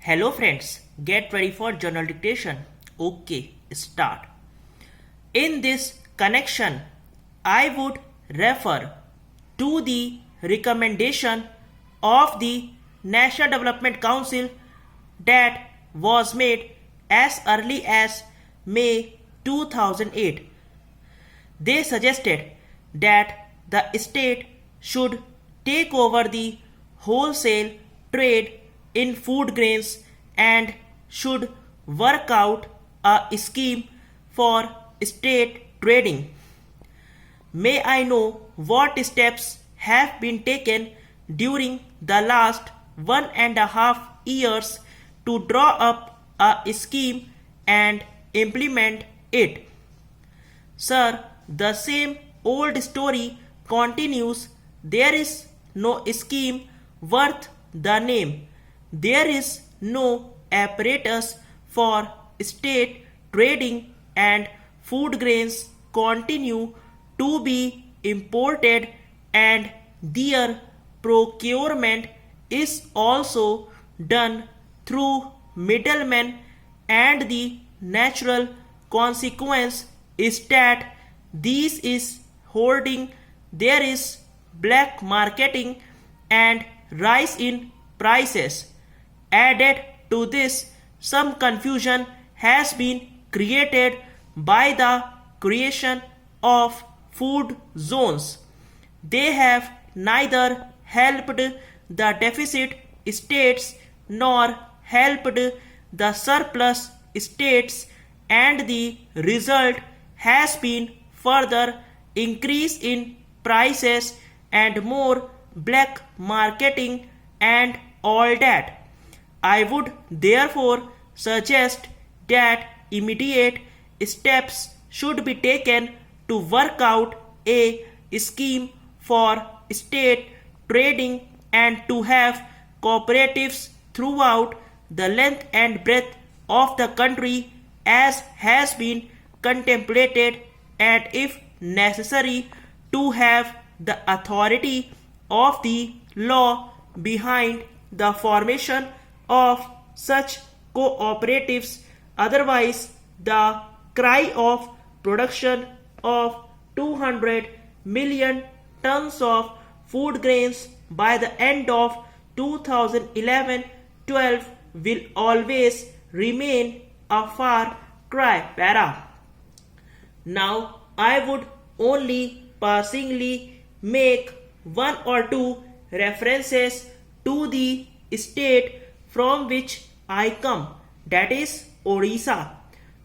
Hello friends, get ready for journal dictation. Okay, start. In this connection, I would refer to the recommendation of the National Development Council that was made as early as May 2008. They suggested that the state should take over the wholesale trade in food grains and should work out a scheme for state trading. May I know what steps have been taken during the last 1.5 years to draw up a scheme and implement it? Sir, the same old story continues. There is no scheme worth the name. There is no apparatus for state trading, and food grains continue to be imported, and their procurement is also done through middlemen, and the natural consequence is that this is hoarding, there is black marketing and rise in prices. Added to this, some confusion has been created by the creation of food zones. They have neither helped the deficit states nor helped the surplus states, and the result has been further increase in prices and more black marketing and all that. I would therefore suggest that immediate steps should be taken to work out a scheme for state trading and to have cooperatives throughout the length and breadth of the country as has been contemplated, and if necessary to have the authority of the law behind the formation of such cooperatives. Otherwise, the cry of production of 200 million tons of food grains by the end of 2011-12 will always remain a far cry. Para. Now, I would only passingly make one or two references to the state from which I come, that is Odisha.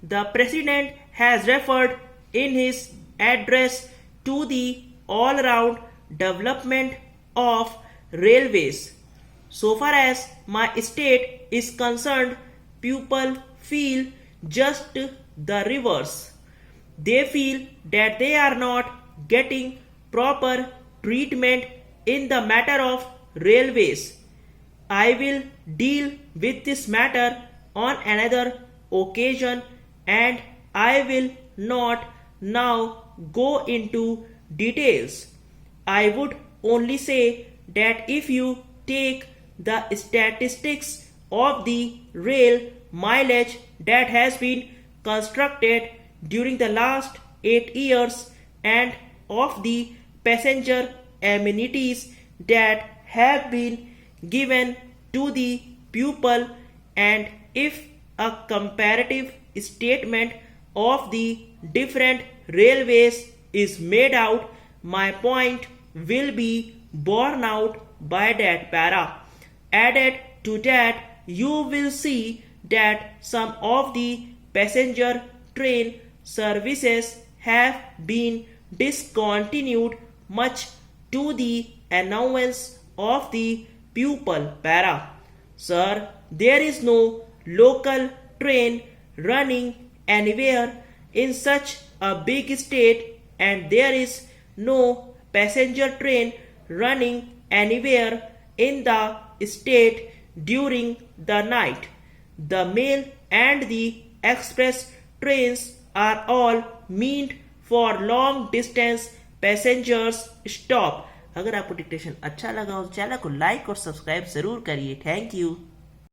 The President has referred in his address to the all-round development of railways. So far as my state is concerned, people feel just the reverse. They feel that they are not getting proper treatment in the matter of railways. I will deal with this matter on another occasion, and I will not now go into details. I would only say that if you take the statistics of the rail mileage that has been constructed during the last 8 years and of the passenger amenities that have been given to the pupil, and if a comparative statement of the different railways is made out, my point will be borne out by that para. Added to that, you will see that some of the passenger train services have been discontinued, much to the annoyance of the pupil. Para. Sir, there is no local train running anywhere in such a big state, and there is no passenger train running anywhere in the state during the night. The mail and the express trains are all meant for long distance passengers stop. अगर आपको dictation अच्छा लगा हो तो channel को like और subscribe जरूर करिए। Thank you.